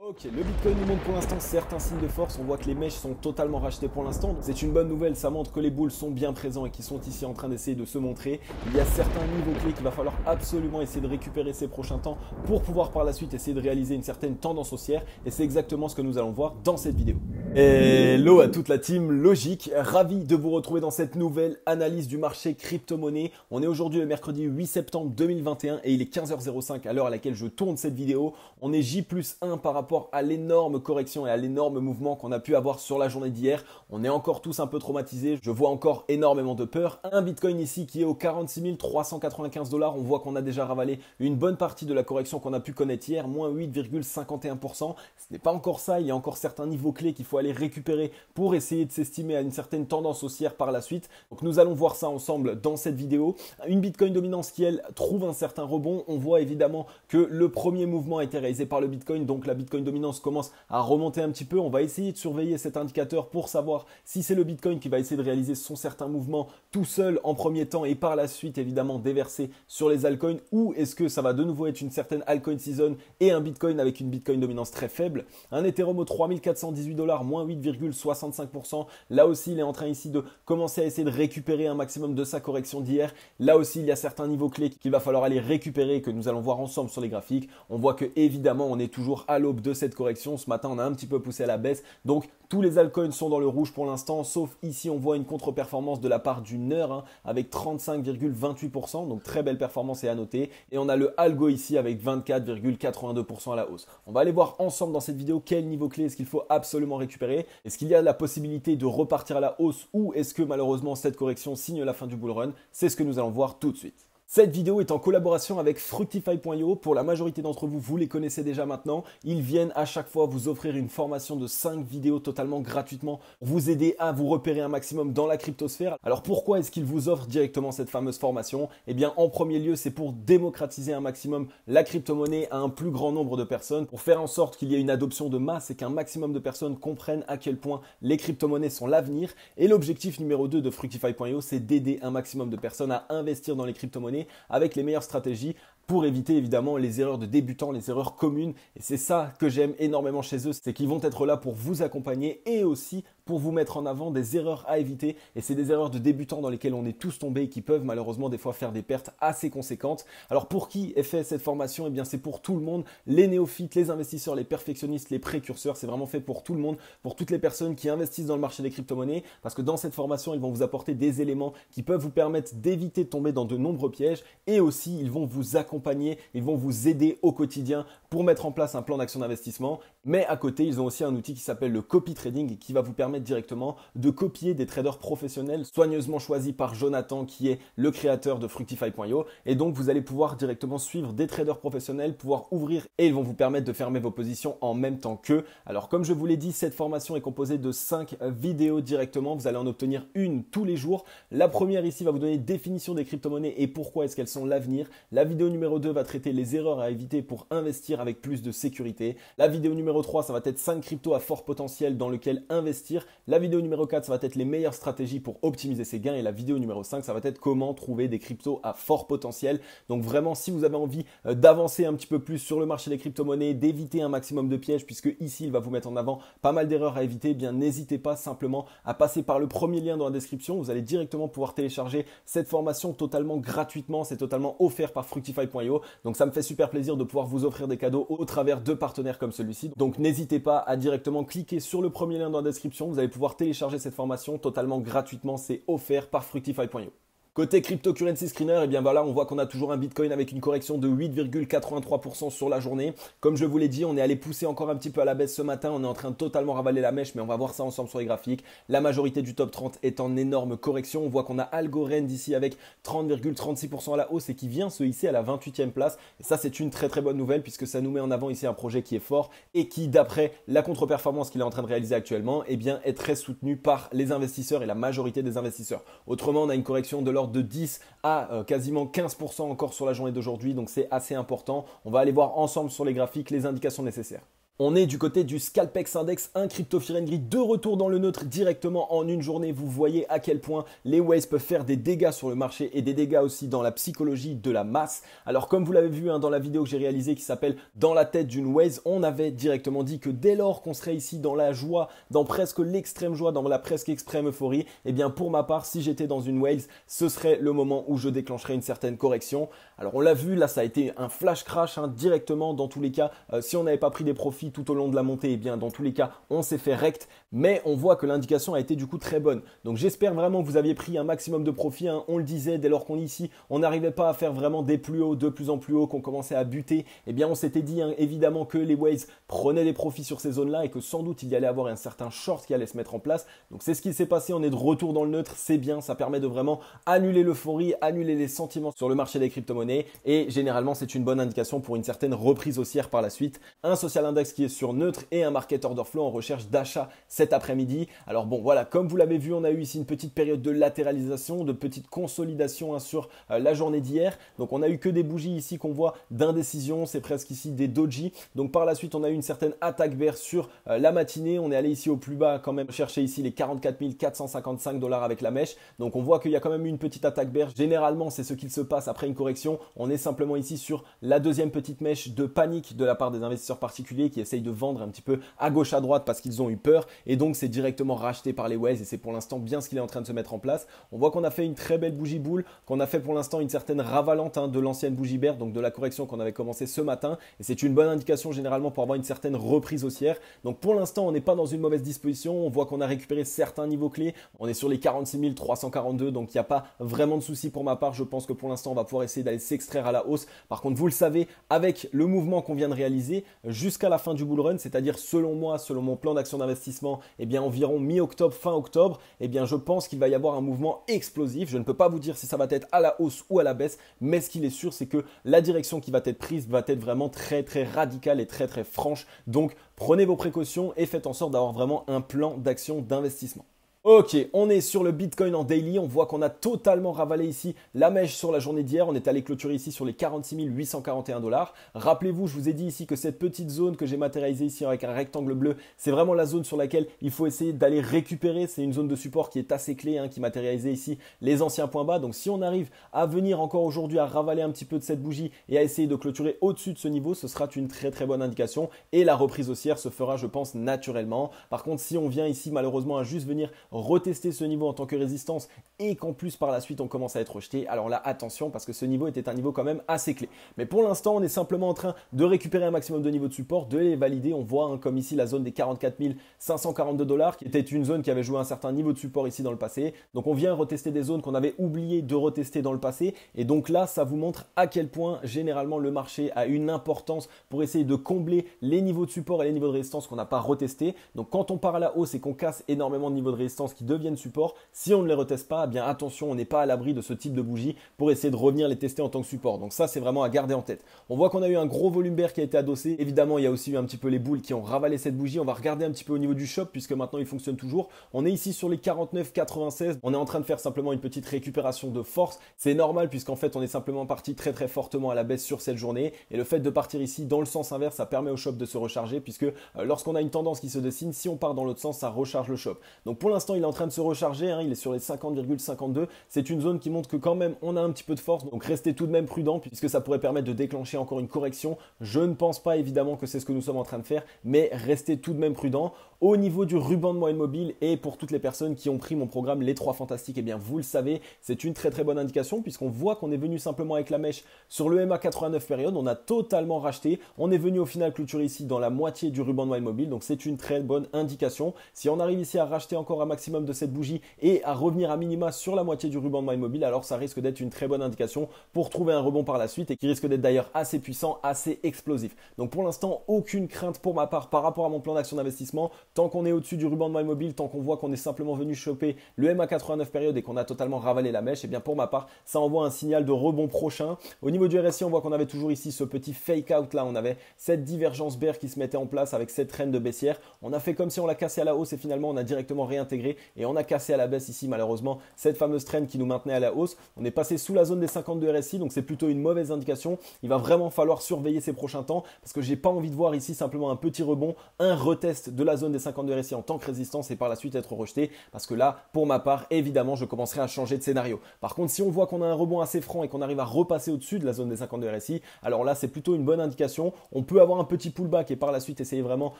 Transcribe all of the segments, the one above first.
Ok, le Bitcoin nous montre pour l'instant certains signes de force. On voit que les mèches sont totalement rachetées pour l'instant. C'est une bonne nouvelle, ça montre que les bulls sont bien présents et qu'ils sont ici en train d'essayer de se montrer. Il y a certains niveaux clés qu'il va falloir absolument essayer de récupérer ces prochains temps pour pouvoir par la suite essayer de réaliser une certaine tendance haussière. Et c'est exactement ce que nous allons voir dans cette vidéo. Hello à toute la team Logique, ravi de vous retrouver dans cette nouvelle analyse du marché crypto-monnaie. On est aujourd'hui le mercredi 8 septembre 2021 et il est 15h05 à l'heure à laquelle je tourne cette vidéo. On est J+1 par rapport à l'énorme correction et à l'énorme mouvement qu'on a pu avoir sur la journée d'hier. On est encore tous un peu traumatisés, je vois encore énormément de peur. Un Bitcoin ici qui est au 46 395 $, on voit qu'on a déjà ravalé une bonne partie de la correction qu'on a pu connaître hier, moins 8,51%. Ce n'est pas encore ça, il y a encore certains niveaux clés qu'il faut aller récupérer pour essayer de s'estimer à une certaine tendance haussière par la suite. Donc nous allons voir ça ensemble dans cette vidéo. Une Bitcoin dominance qui elle trouve un certain rebond. On voit évidemment que le premier mouvement a été réalisé par le Bitcoin, donc la Bitcoin dominance commence à remonter un petit peu. On va essayer de surveiller cet indicateur pour savoir si c'est le Bitcoin qui va essayer de réaliser son certain mouvement tout seul en premier temps et par la suite évidemment déverser sur les altcoins, ou est-ce que ça va de nouveau être une certaine altcoin season et un Bitcoin avec une Bitcoin dominance très faible. Un Ethereum au 3418 $, moins 8,65%. Là aussi il est en train ici de commencer à essayer de récupérer un maximum de sa correction d'hier. Là aussi il y a certains niveaux clés qu'il va falloir aller récupérer que nous allons voir ensemble sur les graphiques. On voit que évidemment on est toujours à l'aube de cette correction. Ce matin, on a un petit peu poussé à la baisse. Donc, tous les altcoins sont dans le rouge pour l'instant, sauf ici, on voit une contre-performance de la part du NER avec 35,28%. Donc, très belle performance est à noter. Et on a le Algo ici avec 24,82% à la hausse. On va aller voir ensemble dans cette vidéo quel niveau clé est-ce qu'il faut absolument récupérer. Est-ce qu'il y a la possibilité de repartir à la hausse ou est-ce que malheureusement cette correction signe la fin du bull run? C'est ce que nous allons voir tout de suite. Cette vidéo est en collaboration avec Fructify.io. Pour la majorité d'entre vous, vous les connaissez déjà maintenant. Ils viennent à chaque fois vous offrir une formation de 5 vidéos totalement gratuitement pour vous aider à vous repérer un maximum dans la cryptosphère. Alors pourquoi est-ce qu'ils vous offrent directement cette fameuse formation? Eh bien en premier lieu, c'est pour démocratiser un maximum la crypto-monnaie à un plus grand nombre de personnes, pour faire en sorte qu'il y ait une adoption de masse et qu'un maximum de personnes comprennent à quel point les crypto-monnaies sont l'avenir. Et l'objectif numéro 2 de Fructify.io, c'est d'aider un maximum de personnes à investir dans les crypto-monnaies avec les meilleures stratégies pour éviter évidemment les erreurs de débutants, les erreurs communes. Et c'est ça que j'aime énormément chez eux, c'est qu'ils vont être là pour vous accompagner et aussi pour vous mettre en avant des erreurs à éviter. Et c'est des erreurs de débutants dans lesquelles on est tous tombés et qui peuvent malheureusement des fois faire des pertes assez conséquentes. Alors pour qui est fait cette formation? Eh bien c'est pour tout le monde, les néophytes, les investisseurs, les perfectionnistes, les précurseurs. C'est vraiment fait pour tout le monde, pour toutes les personnes qui investissent dans le marché des crypto-monnaies, parce que dans cette formation, ils vont vous apporter des éléments qui peuvent vous permettre d'éviter de tomber dans de nombreux pièges et aussi ils vont vous accompagner, ils vont vous aider au quotidien pour mettre en place un plan d'action d'investissement. Mais à côté, ils ont aussi un outil qui s'appelle le copy trading et qui va vous permettre directement de copier des traders professionnels soigneusement choisis par Jonathan qui est le créateur de Fructify.io. Et donc, vous allez pouvoir directement suivre des traders professionnels, pouvoir ouvrir et ils vont vous permettre de fermer vos positions en même temps qu'eux. Alors, comme je vous l'ai dit, cette formation est composée de 5 vidéos directement. Vous allez en obtenir une tous les jours. La première ici va vous donner définition des crypto-monnaies et pourquoi est-ce qu'elles sont l'avenir. La vidéo numéro 2 va traiter les erreurs à éviter pour investir avec plus de sécurité. La vidéo numéro 3, ça va être 5 cryptos à fort potentiel dans lequel investir. La vidéo numéro 4, ça va être les meilleures stratégies pour optimiser ses gains. Et la vidéo numéro 5, ça va être comment trouver des cryptos à fort potentiel. Donc vraiment, si vous avez envie d'avancer un petit peu plus sur le marché des crypto-monnaies, d'éviter un maximum de pièges, puisque ici, il va vous mettre en avant pas mal d'erreurs à éviter, eh bien n'hésitez pas simplement à passer par le premier lien dans la description. Vous allez directement pouvoir télécharger cette formation totalement gratuitement. C'est totalement offert par Fructify.io. Donc ça me fait super plaisir de pouvoir vous offrir des cadeaux au travers de partenaires comme celui-ci. Donc n'hésitez pas à directement cliquer sur le premier lien dans la description. Vous allez pouvoir télécharger cette formation totalement gratuitement. C'est offert par Fructify.io. Côté cryptocurrency screener, eh bien voilà, on voit qu'on a toujours un Bitcoin avec une correction de 8,83% sur la journée. Comme je vous l'ai dit, on est allé pousser encore un petit peu à la baisse ce matin. On est en train de totalement ravaler la mèche, mais on va voir ça ensemble sur les graphiques. La majorité du top 30 est en énorme correction. On voit qu'on a Algorand ici avec 30,36% à la hausse et qui vient se hisser à la 28e place. Et ça, c'est une très très bonne nouvelle puisque ça nous met en avant ici un projet qui est fort et qui, d'après la contre-performance qu'il est en train de réaliser actuellement, eh bien, est très soutenu par les investisseurs et la majorité des investisseurs. Autrement, on a une correction de l'ordre de 10 à quasiment 15% encore sur la journée d'aujourd'hui, donc c'est assez important. On va aller voir ensemble sur les graphiques les indications nécessaires. On est du côté du Scalpex Index, un crypto fear and greed de retour dans le neutre directement en une journée. Vous voyez à quel point les waves peuvent faire des dégâts sur le marché et des dégâts aussi dans la psychologie de la masse. Alors comme vous l'avez vu dans la vidéo que j'ai réalisée qui s'appelle Dans la tête d'une wave, on avait directement dit que dès lors qu'on serait ici dans la joie, dans presque l'extrême joie, dans la presque extrême euphorie, eh bien pour ma part, si j'étais dans une wave, ce serait le moment où je déclencherais une certaine correction. Alors on l'a vu, là ça a été un flash crash directement dans tous les cas. Si on n'avait pas pris des profits tout au long de la montée, eh bien dans tous les cas on s'est fait rect, mais on voit que l'indication a été du coup très bonne. Donc j'espère vraiment que vous aviez pris un maximum de profit, on le disait dès lors qu'on est ici, on n'arrivait pas à faire vraiment des plus hauts, de plus en plus hauts, qu'on commençait à buter, eh bien on s'était dit évidemment que les waves prenaient des profits sur ces zones là et que sans doute il y allait avoir un certain short qui allait se mettre en place. Donc c'est ce qui s'est passé, on est de retour dans le neutre, c'est bien, ça permet de vraiment annuler l'euphorie, annuler les sentiments sur le marché des crypto-monnaies et généralement c'est une bonne indication pour une certaine reprise haussière par la suite. Un social index qui est sur neutre et un market order flow en recherche d'achat cet après-midi. Alors bon voilà, comme vous l'avez vu, on a eu ici une petite période de latéralisation, de petite consolidation sur la journée d'hier. Donc on a eu que des bougies ici qu'on voit d'indécision, c'est presque ici des doji. Donc par la suite on a eu une certaine attaque bear sur la matinée. On est allé ici au plus bas quand même chercher ici les 44 455 $ avec la mèche. Donc on voit qu'il y a quand même eu une petite attaque bear. Généralement c'est ce qu'il se passe après une correction. On est simplement ici sur la deuxième petite mèche de panique de la part des investisseurs particuliers qui essayent de vendre un petit peu à gauche à droite parce qu'ils ont eu peur et donc c'est directement racheté par les waves et c'est pour l'instant bien ce qu'il est en train de se mettre en place. On voit qu'on a fait une très belle bougie boule, qu'on a fait pour l'instant une certaine ravalante de l'ancienne bougie bear, donc de la correction qu'on avait commencé ce matin et c'est une bonne indication généralement pour avoir une certaine reprise haussière. Donc pour l'instant on n'est pas dans une mauvaise disposition, on voit qu'on a récupéré certains niveaux clés, on est sur les 46 342 donc il n'y a pas vraiment de souci pour ma part. Je pense que pour l'instant on va pouvoir essayer d'aller s'extraire à la hausse. Par contre vous le savez, avec le mouvement qu'on vient de réaliser jusqu'à la fin du bull run, c'est-à-dire selon moi, selon mon plan d'action d'investissement, eh bien environ mi-octobre, fin octobre, eh bien je pense qu'il va y avoir un mouvement explosif. Je ne peux pas vous dire si ça va être à la hausse ou à la baisse, mais ce qu'il est sûr, c'est que la direction qui va être prise va être vraiment très très radicale et très très franche. Donc prenez vos précautions et faites en sorte d'avoir vraiment un plan d'action d'investissement. Ok, on est sur le Bitcoin en daily, on voit qu'on a totalement ravalé ici la mèche sur la journée d'hier, on est allé clôturer ici sur les 46 841 $. Rappelez-vous, je vous ai dit ici que cette petite zone que j'ai matérialisée ici avec un rectangle bleu, c'est vraiment la zone sur laquelle il faut essayer d'aller récupérer, c'est une zone de support qui est assez clé, qui matérialisait ici les anciens points bas. Donc si on arrive à venir encore aujourd'hui à ravaler un petit peu de cette bougie et à essayer de clôturer au-dessus de ce niveau, ce sera une très très bonne indication et la reprise haussière se fera je pense naturellement. Par contre si on vient ici malheureusement à juste venir retester ce niveau en tant que résistance et qu'en plus par la suite on commence à être rejeté, alors là attention parce que ce niveau était un niveau quand même assez clé. Mais pour l'instant on est simplement en train de récupérer un maximum de niveaux de support, de les valider. On voit comme ici la zone des 44 542 $ qui était une zone qui avait joué un certain niveau de support ici dans le passé. Donc on vient retester des zones qu'on avait oublié de retester dans le passé et donc là ça vous montre à quel point généralement le marché a une importance pour essayer de combler les niveaux de support et les niveaux de résistance qu'on n'a pas retestés. Donc quand on part à la hausse et qu'on casse énormément de niveaux de résistance qui deviennent support, si on ne les reteste pas, eh bien attention, on n'est pas à l'abri de ce type de bougie pour essayer de revenir les tester en tant que support. Donc ça c'est vraiment à garder en tête. On voit qu'on a eu un gros volume bear qui a été adossé. Évidemment il y a aussi eu un petit peu les boules qui ont ravalé cette bougie. On va regarder un petit peu au niveau du shop puisque maintenant il fonctionne toujours. On est ici sur les 49,96. On est en train de faire simplement une petite récupération de force. C'est normal puisqu'en fait on est simplement parti très très fortement à la baisse sur cette journée et le fait de partir ici dans le sens inverse ça permet au shop de se recharger puisque lorsqu'on a une tendance qui se dessine, si on part dans l'autre sens ça recharge le shop. Donc pour l'instant il est en train de se recharger, il est sur les 50,52. C'est une zone qui montre que quand même on a un petit peu de force, donc restez tout de même prudent puisque ça pourrait permettre de déclencher encore une correction. Je ne pense pas évidemment que c'est ce que nous sommes en train de faire, mais restez tout de même prudent. Au niveau du ruban de moyenne mobile et pour toutes les personnes qui ont pris mon programme Les 3 Fantastiques, eh bien vous le savez, c'est une très très bonne indication puisqu'on voit qu'on est venu simplement avec la mèche sur le MA 89 période, on a totalement racheté, on est venu au final clôturer ici dans la moitié du ruban de moyenne mobile, donc c'est une très bonne indication. Si on arrive ici à racheter encore un maximum de cette bougie et à revenir à minima sur la moitié du ruban de moyenne mobile, alors ça risque d'être une très bonne indication pour trouver un rebond par la suite et qui risque d'être d'ailleurs assez puissant, assez explosif. Donc pour l'instant, aucune crainte pour ma part par rapport à mon plan d'action d'investissement. Tant qu'on est au-dessus du ruban de moyenne mobile, tant qu'on voit qu'on est simplement venu choper le MA 89 période et qu'on a totalement ravalé la mèche, et bien pour ma part, ça envoie un signal de rebond prochain. Au niveau du RSI, on voit qu'on avait toujours ici ce petit fake out là, on avait cette divergence bear qui se mettait en place avec cette traîne de baissière. On a fait comme si on l'a cassé à la hausse et finalement on a directement réintégré réintégré et on a cassé à la baisse ici malheureusement cette fameuse trend qui nous maintenait à la hausse. On est passé sous la zone des 52 RSI, donc c'est plutôt une mauvaise indication. Il va vraiment falloir surveiller ces prochains temps parce que j'ai pas envie de voir ici simplement un petit rebond, un retest de la zone des 52 RSI en tant que résistance et par la suite être rejeté, parce que là, pour ma part, évidemment, je commencerai à changer de scénario. Par contre, si on voit qu'on a un rebond assez franc et qu'on arrive à repasser au-dessus de la zone des 52 RSI, alors là, c'est plutôt une bonne indication. On peut avoir un petit pullback et par la suite essayer vraiment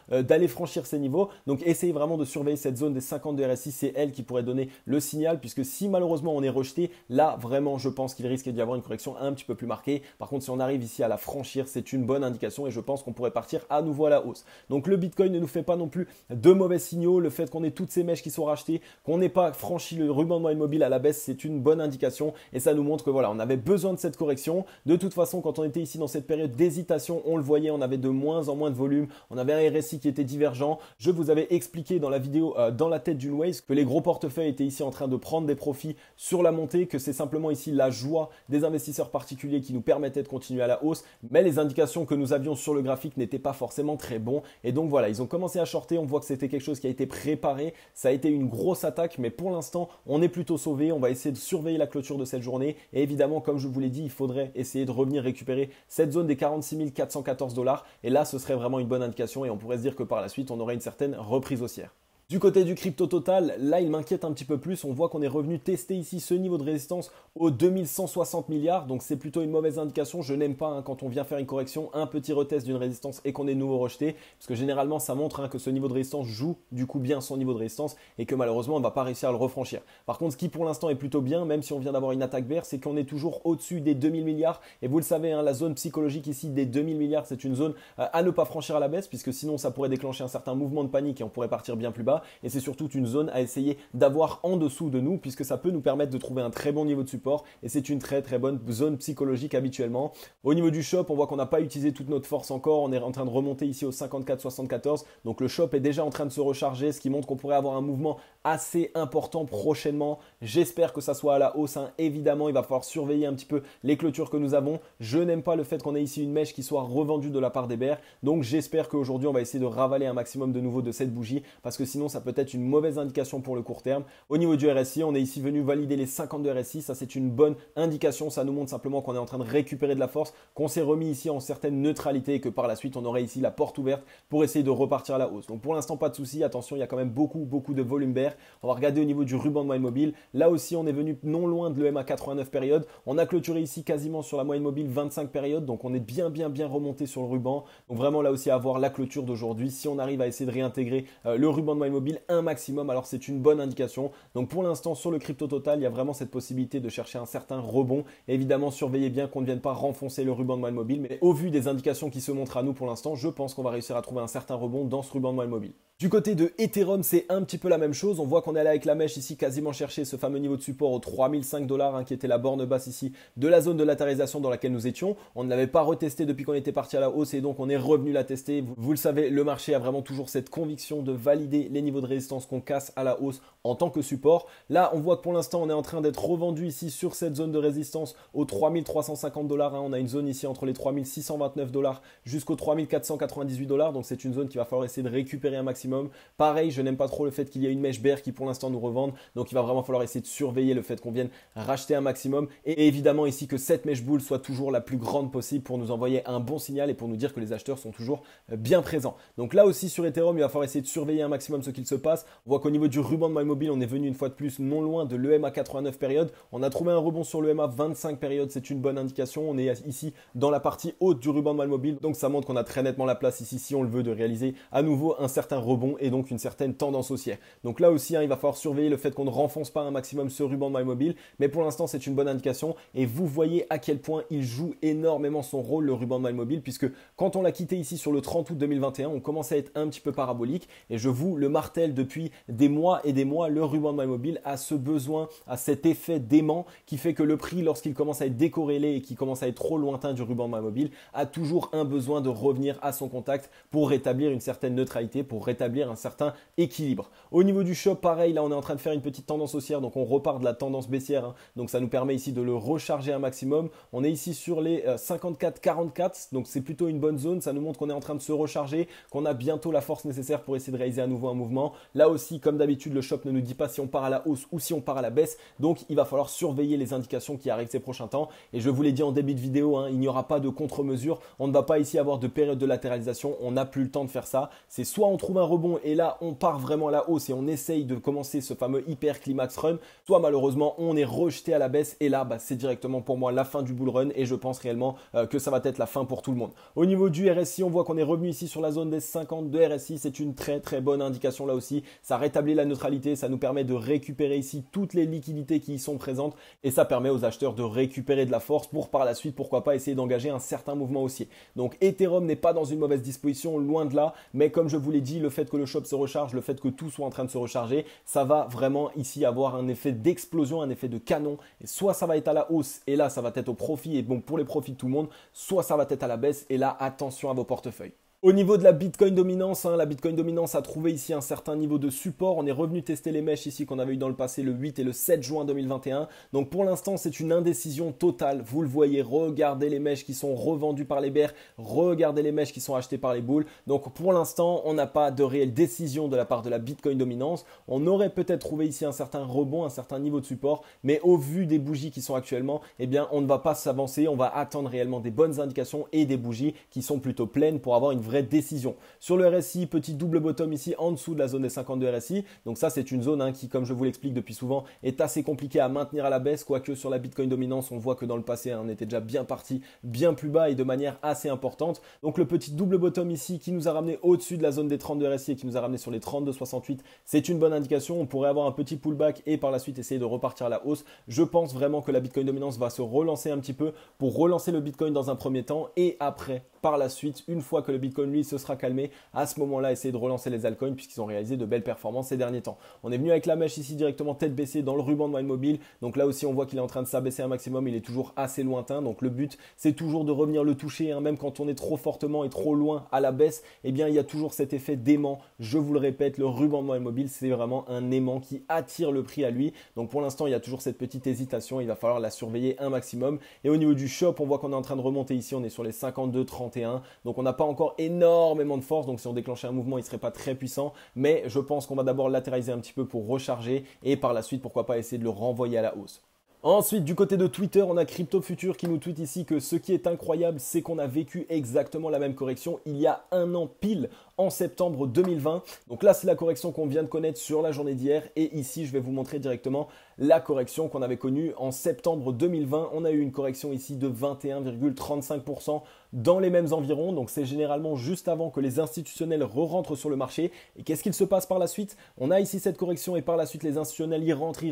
d'aller franchir ces niveaux. Donc, essayez vraiment de surveiller cette zone des 52 RSI. C'est elle qui pourrait donner le signal, puisque si malheureusement on est rejeté, là, vraiment, je pense qu'il risque d'y avoir une correction un petit peu plus marquée. Par contre, si on arrive ici à la franchir, c'est une bonne indication et je pense qu'on pourrait partir à nouveau à la hausse. Donc, le Bitcoin ne nous fait pas non plus de mauvais signaux. Le fait qu'on ait toutes ces mèches qui sont rachetées, qu'on n'ait pas franchi le ruban de moyenne mobile à la baisse, c'est une bonne indication et ça nous montre que voilà, on avait besoin de cette correction. De toute façon, quand on était ici dans cette période d'hésitation, on le voyait, on avait de moins en moins de volume, on avait un RSI qui était divergent. Je vous avais expliqué dans la vidéo dans la tête d'une Waze que les gros portefeuilles étaient ici en train de prendre des profits sur la montée, que c'est simplement ici la joie des investisseurs particuliers qui nous permettait de continuer à la hausse, mais les indications que nous avions sur le graphique n'étaient pas forcément très bons et donc voilà, ils ont commencé à shorter. On voit que c'était quelque chose qui a été préparé, ça a été une grosse attaque, mais pour l'instant on est plutôt sauvé. On va essayer de surveiller la clôture de cette journée et évidemment, comme je vous l'ai dit, il faudrait essayer de revenir récupérer cette zone des 46 414 $, et là ce serait vraiment une bonne indication et on pourrait se dire que par la suite on aurait une certaine reprise haussière. Du côté du crypto total, là il m'inquiète un petit peu plus. On voit qu'on est revenu tester ici ce niveau de résistance aux 2160 milliards. Donc c'est plutôt une mauvaise indication. Je n'aime pas quand on vient faire une correction, un petit retest d'une résistance et qu'on est nouveau rejeté. Parce que généralement ça montre que ce niveau de résistance joue du coup bien son niveau de résistance et que malheureusement on ne va pas réussir à le refranchir. Par contre, ce qui pour l'instant est plutôt bien, même si on vient d'avoir une attaque bear, c'est qu'on est toujours au-dessus des 2000 milliards. Et vous le savez, la zone psychologique ici des 2000 milliards, c'est une zone à ne pas franchir à la baisse, puisque sinon ça pourrait déclencher un certain mouvement de panique et on pourrait partir bien plus bas. Et c'est surtout une zone à essayer d'avoir en dessous de nous, puisque ça peut nous permettre de trouver un très bon niveau de support et c'est une très bonne zone psychologique habituellement. Au niveau du shop, on voit qu'on n'a pas utilisé toute notre force encore. On est en train de remonter ici au 54,74. Donc le shop est déjà en train de se recharger, ce qui montre qu'on pourrait avoir un mouvement assez important prochainement. J'espère que ça soit à la hausse. Évidemment, il va falloir surveiller un petit peu les clôtures que nous avons. Je n'aime pas le fait qu'on ait ici une mèche qui soit revendue de la part des bears. Donc j'espère qu'aujourd'hui, on va essayer de ravaler un maximum de nouveau de cette bougie, parce que sinon ça peut être une mauvaise indication pour le court terme. Au niveau du RSI, on est ici venu valider les 52 RSI. Ça, c'est une bonne indication. Ça nous montre simplement qu'on est en train de récupérer de la force, qu'on s'est remis ici en certaine neutralité et que par la suite, on aurait ici la porte ouverte pour essayer de repartir à la hausse. Donc pour l'instant, pas de souci. Attention, il y a quand même beaucoup de volume bear. On va regarder au niveau du ruban de moyenne mobile. Là aussi, on est venu non loin de l'EMA 89 périodes. On a clôturé ici quasiment sur la moyenne mobile 25 périodes. Donc on est bien remonté sur le ruban. Donc vraiment là aussi à voir la clôture d'aujourd'hui. Si on arrive à essayer de réintégrer le ruban de moyenne mobile un maximum, alors c'est une bonne indication. Donc pour l'instant, sur le crypto total, il y a vraiment cette possibilité de chercher un certain rebond. Évidemment, surveillez bien qu'on ne vienne pas renfoncer le ruban de moyenne mobile. Mais au vu des indications qui se montrent à nous pour l'instant, je pense qu'on va réussir à trouver un certain rebond dans ce ruban de moyenne mobile. Du côté de Ethereum, c'est un petit peu la même chose. On voit qu'on est allé avec la mèche ici quasiment chercher ce fameux niveau de support aux 3005 $, qui était la borne basse ici de la zone de latérisation dans laquelle nous étions. On ne l'avait pas retesté depuis qu'on était parti à la hausse et donc on est revenu la tester. Vous le savez, le marché a vraiment toujours cette conviction de valider les niveaux de résistance qu'on casse à la hausse en tant que support. Là, on voit que pour l'instant, on est en train d'être revendu ici sur cette zone de résistance aux 3350 $. On a une zone ici entre les 3629 $ jusqu'aux 3498 $. Donc c'est une zone qu'il va falloir essayer de récupérer un maximum. Pareil, je n'aime pas trop le fait qu'il y ait une mèche bear qui pour l'instant nous revende. Donc il va vraiment falloir essayer de surveiller le fait qu'on vienne racheter un maximum. Et évidemment ici que cette mèche boule soit toujours la plus grande possible pour nous envoyer un bon signal et pour nous dire que les acheteurs sont toujours bien présents. Donc là aussi sur Ethereum, il va falloir essayer de surveiller un maximum ce qu'il se passe. On voit qu'au niveau du ruban de moyenne mobile, on est venu une fois de plus non loin de l'EMA 89 période. On a trouvé un rebond sur l'EMA 25 période. C'est une bonne indication. On est ici dans la partie haute du ruban de moyenne mobile. Donc ça montre qu'on a très nettement la place ici, si on le veut, de réaliser à nouveau un certain rebond et donc une certaine tendance haussière. Donc là aussi, il va falloir surveiller le fait qu'on ne renfonce pas un maximum ce ruban de moyenne mobile. Mais pour l'instant, c'est une bonne indication. Et vous voyez à quel point il joue énormément son rôle, le ruban de moyenne mobile, puisque quand on l'a quitté ici sur le 30 août 2021, on commençait à être un petit peu parabolique. Et je vous le martèle depuis des mois et des mois, le ruban de moyenne mobile a ce besoin, a cet effet d'aimant qui fait que le prix, lorsqu'il commence à être décorrélé et qui commence à être trop lointain du ruban de moyenne mobile, a toujours un besoin de revenir à son contact pour rétablir une certaine neutralité, pour rétablir rétablir un certain équilibre. Au niveau du shop, pareil, là on est en train de faire une petite tendance haussière, donc on repart de la tendance baissière, hein. Donc ça nous permet ici de le recharger un maximum. On est ici sur les 54,44, donc c'est plutôt une bonne zone, ça nous montre qu'on est en train de se recharger, qu'on a bientôt la force nécessaire pour essayer de réaliser à nouveau un mouvement. Là aussi, comme d'habitude, le shop ne nous dit pas si on part à la hausse ou si on part à la baisse, donc il va falloir surveiller les indications qui arrivent ces prochains temps. Et je vous l'ai dit en début de vidéo, hein, il n'y aura pas de contre-mesure, on ne va pas ici avoir de période de latéralisation, on n'a plus le temps de faire ça. C'est soit on trouve un rebond et là on part vraiment à la hausse et on essaye de commencer ce fameux hyper climax run, soit malheureusement on est rejeté à la baisse et là c'est directement pour moi la fin du bull run et je pense réellement que ça va être la fin pour tout le monde. Au niveau du RSI, on voit qu'on est revenu ici sur la zone des 52 RSI, c'est une très bonne indication là aussi, ça rétablit la neutralité, ça nous permet de récupérer ici toutes les liquidités qui y sont présentes et ça permet aux acheteurs de récupérer de la force pour par la suite pourquoi pas essayer d'engager un certain mouvement haussier. Donc Ethereum n'est pas dans une mauvaise disposition, loin de là, mais comme je vous l'ai dit, le fait que le shop se recharge, le fait que tout soit en train de se recharger, ça va vraiment ici avoir un effet d'explosion, un effet de canon, et soit ça va être à la hausse et là ça va être au profit et bon pour les profits de tout le monde, soit ça va être à la baisse et là attention à vos portefeuilles. Au niveau de la Bitcoin dominance, la Bitcoin dominance a trouvé ici un certain niveau de support. On est revenu tester les mèches ici qu'on avait eu dans le passé le 8 et le 7 juin 2021. Donc pour l'instant, c'est une indécision totale. Vous le voyez, regardez les mèches qui sont revendues par les bears, regardez les mèches qui sont achetées par les bulls. Donc pour l'instant, on n'a pas de réelle décision de la part de la Bitcoin dominance. On aurait peut-être trouvé ici un certain rebond, un certain niveau de support, mais au vu des bougies qui sont actuellement, eh bien on ne va pas s'avancer. On va attendre réellement des bonnes indications et des bougies qui sont plutôt pleines pour avoir une vraie décision. Sur le RSI, petit double bottom ici en dessous de la zone des 52 RSI. Donc ça, c'est une zone qui, comme je vous l'explique depuis souvent, est assez compliquée à maintenir à la baisse. Quoique sur la Bitcoin dominance, on voit que dans le passé, on était déjà bien parti, bien plus bas et de manière assez importante. Donc le petit double bottom ici qui nous a ramené au-dessus de la zone des 32 RSI et qui nous a ramené sur les 32,68, c'est une bonne indication. On pourrait avoir un petit pullback et par la suite essayer de repartir à la hausse. Je pense vraiment que la Bitcoin dominance va se relancer un petit peu pour relancer le Bitcoin dans un premier temps et après, par la suite, une fois que le Bitcoin lui se sera calmé, à ce moment-là, essayer de relancer les altcoins puisqu'ils ont réalisé de belles performances ces derniers temps. On est venu avec la mèche ici directement tête baissée dans le ruban de Mindmobile. Donc là aussi, on voit qu'il est en train de s'abaisser un maximum. Il est toujours assez lointain. Donc le but, c'est toujours de revenir le toucher. Même quand on est trop fortement et trop loin à la baisse, eh bien, il y a toujours cet effet d'aimant. Je vous le répète, le ruban de Mindmobile, c'est vraiment un aimant qui attire le prix à lui. Donc pour l'instant, il y a toujours cette petite hésitation. Il va falloir la surveiller un maximum. Et au niveau du shop, on voit qu'on est en train de remonter ici. On est sur les 52,31. Donc on n'a pas encore énormément de force. Donc si on déclenchait un mouvement, il ne serait pas très puissant. Mais je pense qu'on va d'abord latéraliser un petit peu pour recharger. Et par la suite, pourquoi pas essayer de le renvoyer à la hausse. Ensuite, du côté de Twitter, on a Crypto Future qui nous tweet ici que ce qui est incroyable, c'est qu'on a vécu exactement la même correction il y a un an pile, en septembre 2020. Donc là, c'est la correction qu'on vient de connaître sur la journée d'hier. Et ici, je vais vous montrer directement la correction qu'on avait connue en septembre 2020. On a eu une correction ici de 21,35% dans les mêmes environs. Donc c'est généralement juste avant que les institutionnels re-rentrent sur le marché. Et qu'est-ce qu'il se passe par la suite? On a ici cette correction et par la suite, les institutionnels y rentrent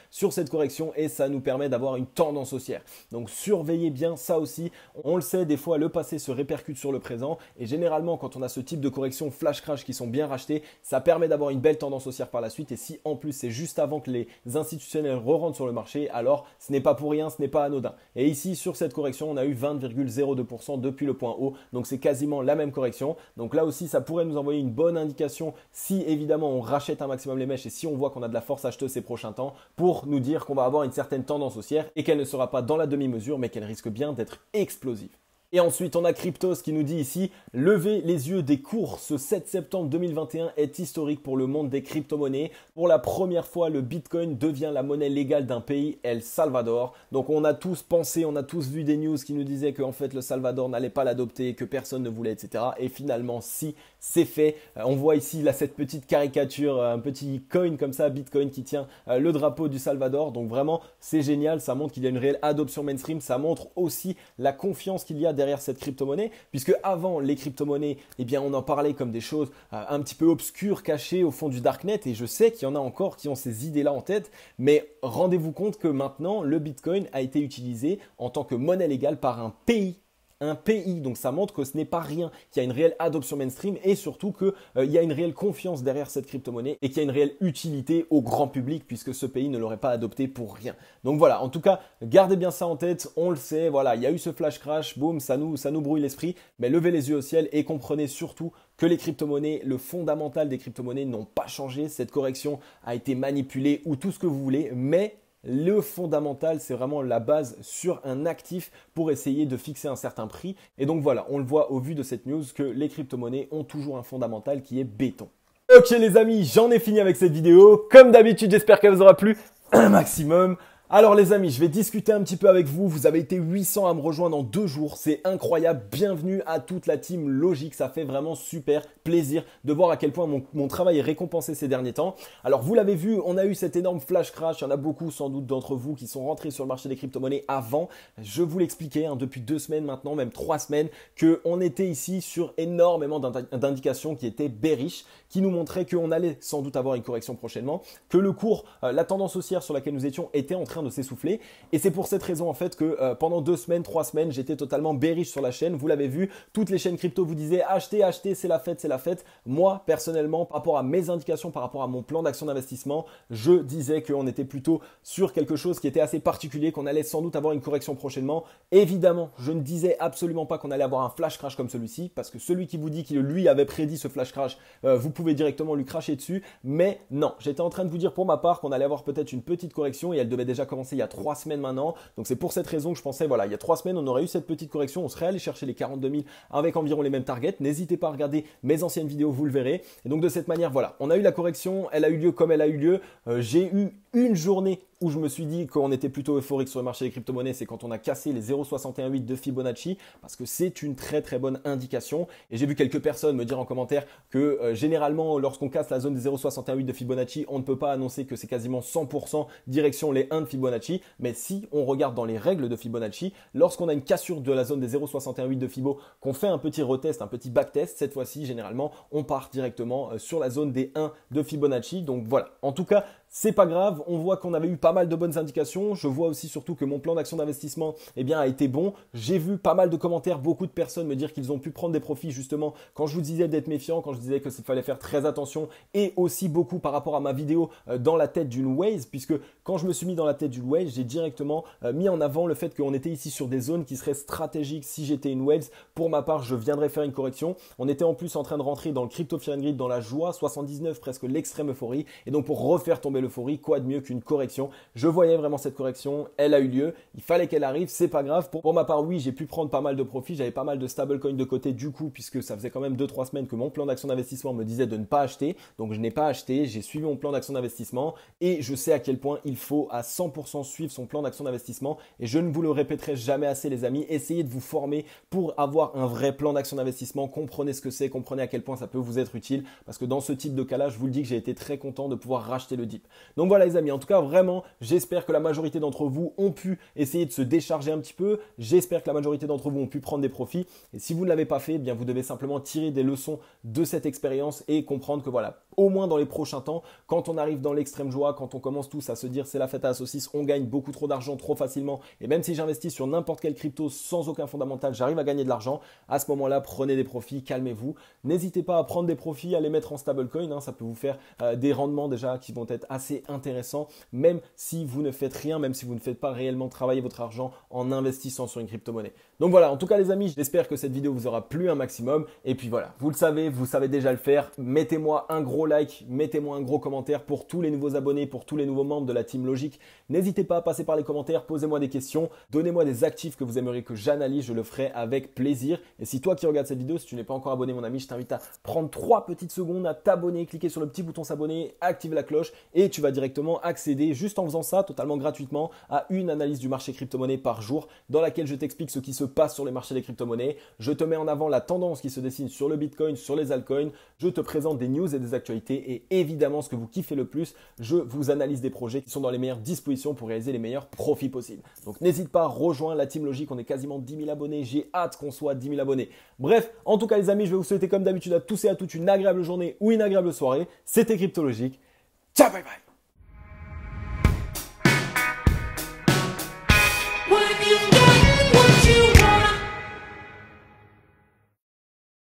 sur cette correction et ça nous permet d'avoir une tendance haussière. Donc surveillez bien ça aussi. On le sait, des fois, le passé se répercute sur le présent et généralement, quand on a ce type de correction flash crash qui sont bien rachetés, ça permet d'avoir une belle tendance haussière par la suite. Et si en plus c'est juste avant que les institutionnels re-rentrent sur le marché, alors ce n'est pas pour rien, ce n'est pas anodin. Et ici sur cette correction, on a eu 20,02% depuis le point haut, donc c'est quasiment la même correction. Donc là aussi, ça pourrait nous envoyer une bonne indication si évidemment on rachète un maximum les mèches et si on voit qu'on a de la force acheteuse ces prochains temps pour nous dire qu'on va avoir une certaine tendance haussière et qu'elle ne sera pas dans la demi-mesure mais qu'elle risque bien d'être explosive. Et ensuite, on a Cryptos qui nous dit ici « Levez les yeux des cours, ce 7 septembre 2021 est historique pour le monde des crypto-monnaies. Pour la première fois, le Bitcoin devient la monnaie légale d'un pays, El Salvador. » Donc on a tous pensé, on a tous vu des news qui nous disaient qu'en fait le Salvador n'allait pas l'adopter, que personne ne voulait, etc. Et finalement, si, c'est fait. On voit ici là cette petite caricature, un petit coin comme ça, Bitcoin qui tient le drapeau du Salvador. Donc vraiment, c'est génial, ça montre qu'il y a une réelle adoption mainstream, ça montre aussi la confiance qu'il y a derrière cette crypto-monnaie, puisque avant les crypto-monnaies, eh bien on en parlait comme des choses un petit peu obscures, cachées au fond du darknet, et je sais qu'il y en a encore qui ont ces idées-là en tête, mais rendez-vous compte que maintenant le Bitcoin a été utilisé en tant que monnaie légale par un pays un pays. Donc ça montre que ce n'est pas rien, qu'il y a une réelle adoption mainstream et surtout qu'il y a une réelle confiance derrière cette crypto-monnaie et qu'il y a une réelle utilité au grand public puisque ce pays ne l'aurait pas adopté pour rien. Donc voilà, en tout cas, gardez bien ça en tête, on le sait, voilà, il y a eu ce flash crash, boum, ça nous brouille l'esprit, mais levez les yeux au ciel et comprenez surtout que les crypto-monnaies, le fondamental des crypto-monnaies n'ont pas changé, cette correction a été manipulée ou tout ce que vous voulez, mais le fondamental, c'est vraiment la base sur un actif pour essayer de fixer un certain prix. Et donc voilà, on le voit au vu de cette news que les crypto-monnaies ont toujours un fondamental qui est béton. Ok les amis, j'en ai fini avec cette vidéo. Comme d'habitude, j'espère qu'elle vous aura plu un maximum. Alors les amis, je vais discuter un petit peu avec vous. Vous avez été 800 à me rejoindre en 2 jours. C'est incroyable. Bienvenue à toute la team Logique. Ça fait vraiment super plaisir de voir à quel point mon travail est récompensé ces derniers temps. Alors vous l'avez vu, on a eu cet énorme flash crash. Il y en a beaucoup sans doute d'entre vous qui sont rentrés sur le marché des crypto-monnaies avant. Je vous l'expliquais depuis 2 semaines maintenant, même 3 semaines, qu'on était ici sur énormément d'indications qui étaient bearish, qui nous montraient qu'on allait sans doute avoir une correction prochainement, que le cours, la tendance haussière sur laquelle nous étions était en train de s'essouffler. Et c'est pour cette raison en fait que pendant 2 semaines, 3 semaines, j'étais totalement bearish sur la chaîne. Vous l'avez vu, toutes les chaînes crypto vous disaient achetez, achetez, c'est la fête, c'est la fête. Moi, personnellement, par rapport à mes indications, par rapport à mon plan d'action d'investissement, je disais qu'on était plutôt sur quelque chose qui était assez particulier, qu'on allait sans doute avoir une correction prochainement. Évidemment, je ne disais absolument pas qu'on allait avoir un flash crash comme celui-ci, parce que celui qui vous dit qu'il lui avait prédit ce flash crash, vous pouvez directement lui cracher dessus. Mais non, j'étais en train de vous dire pour ma part qu'on allait avoir peut-être une petite correction et elle devait déjà commencer il y a 3 semaines maintenant. Donc c'est pour cette raison que je pensais, voilà, il y a 3 semaines, on aurait eu cette petite correction, on serait allé chercher les 42 000 avec environ les mêmes targets. N'hésitez pas à regarder mes anciennes vidéos, vous le verrez. Et donc de cette manière, voilà, on a eu la correction, elle a eu lieu comme elle a eu lieu. J'ai eu une journée où je me suis dit qu'on était plutôt euphorique sur le marché des crypto-monnaies, c'est quand on a cassé les 0,618 de Fibonacci, parce que c'est une très très bonne indication. Et j'ai vu quelques personnes me dire en commentaire que généralement, lorsqu'on casse la zone des 0,618 de Fibonacci, on ne peut pas annoncer que c'est quasiment 100% direction les 1 de Fibonacci. Mais si on regarde dans les règles de Fibonacci, lorsqu'on a une cassure de la zone des 0,618 de Fibo, qu'on fait un petit retest, un petit backtest, cette fois-ci, généralement, on part directement sur la zone des 1 de Fibonacci. Donc voilà, en tout cas, c'est pas grave, on voit qu'on avait eu pas mal de bonnes indications. Je vois aussi surtout que mon plan d'action d'investissement a été bon. J'ai vu pas mal de commentaires, beaucoup de personnes me dire qu'ils ont pu prendre des profits justement quand je vous disais d'être méfiant, quand je disais que qu'il fallait faire très attention et aussi beaucoup par rapport à ma vidéo dans la tête d'une Waze, puisque quand je me suis mis dans la tête d'une Waze, j'ai directement mis en avant le fait qu'on était ici sur des zones qui seraient stratégiques si j'étais une Waze. Pour ma part, je viendrais faire une correction. On était en plus en train de rentrer dans le crypto fear and greed, dans la joie, 79 presque l'extrême euphorie, et donc pour refaire tomber l'euphorie, quoi de mieux qu'une correction? Je voyais vraiment cette correction, elle a eu lieu, il fallait qu'elle arrive, c'est pas grave. Pour ma part, oui, j'ai pu prendre pas mal de profits, j'avais pas mal de stablecoins de côté du coup, puisque ça faisait quand même 2-3 semaines que mon plan d'action d'investissement me disait de ne pas acheter, donc je n'ai pas acheté, j'ai suivi mon plan d'action d'investissement et je sais à quel point il faut à 100% suivre son plan d'action d'investissement et je ne vous le répéterai jamais assez les amis, essayez de vous former pour avoir un vrai plan d'action d'investissement, comprenez ce que c'est, comprenez à quel point ça peut vous être utile, parce que dans ce type de cas-là, je vous le dis que j'ai été très content de pouvoir racheter le dip. Donc voilà les amis, en tout cas vraiment, j'espère que la majorité d'entre vous ont pu essayer de se décharger un petit peu, j'espère que la majorité d'entre vous ont pu prendre des profits et si vous ne l'avez pas fait, eh bien vous devez simplement tirer des leçons de cette expérience et comprendre que voilà, au moins dans les prochains temps, quand on arrive dans l'extrême joie, quand on commence tous à se dire c'est la fête à la saucisse, on gagne beaucoup trop d'argent trop facilement et même si j'investis sur n'importe quelle crypto sans aucun fondamental, j'arrive à gagner de l'argent, à ce moment-là, prenez des profits, calmez-vous, n'hésitez pas à prendre des profits, à les mettre en stablecoin, ça peut vous faire des rendements déjà qui vont être assez intéressants, même si vous ne faites rien, même si vous ne faites pas réellement travailler votre argent en investissant sur une crypto-monnaie. Donc voilà, en tout cas les amis, j'espère que cette vidéo vous aura plu un maximum. Et puis voilà, vous savez déjà le faire. Mettez-moi un gros like, mettez-moi un gros commentaire pour tous les nouveaux abonnés, pour tous les nouveaux membres de la Team Logique. N'hésitez pas à passer par les commentaires, posez-moi des questions, donnez-moi des actifs que vous aimeriez que j'analyse, je le ferai avec plaisir. Et si toi qui regardes cette vidéo, si tu n'es pas encore abonné mon ami, je t'invite à prendre 3 petites secondes, à t'abonner, cliquer sur le petit bouton s'abonner, activer la cloche et tu vas directement accéder juste en faisant ça totalement gratuitement à une analyse du marché crypto-monnaie par jour dans laquelle je t'explique ce qui se passe sur les marchés des crypto-monnaies. Je te mets en avant la tendance qui se dessine sur le Bitcoin, sur les altcoins. Je te présente des news et des actualités et évidemment ce que vous kiffez le plus, je vous analyse des projets qui sont dans les meilleures dispositions pour réaliser les meilleurs profits possibles. Donc n'hésite pas, rejoins la Team Logique, on est quasiment 10 000 abonnés, j'ai hâte qu'on soit 10 000 abonnés. Bref, en tout cas les amis, je vais vous souhaiter comme d'habitude à tous et à toutes une agréable journée ou une agréable soirée. C'était Crypto Logique. Ciao, bye bye.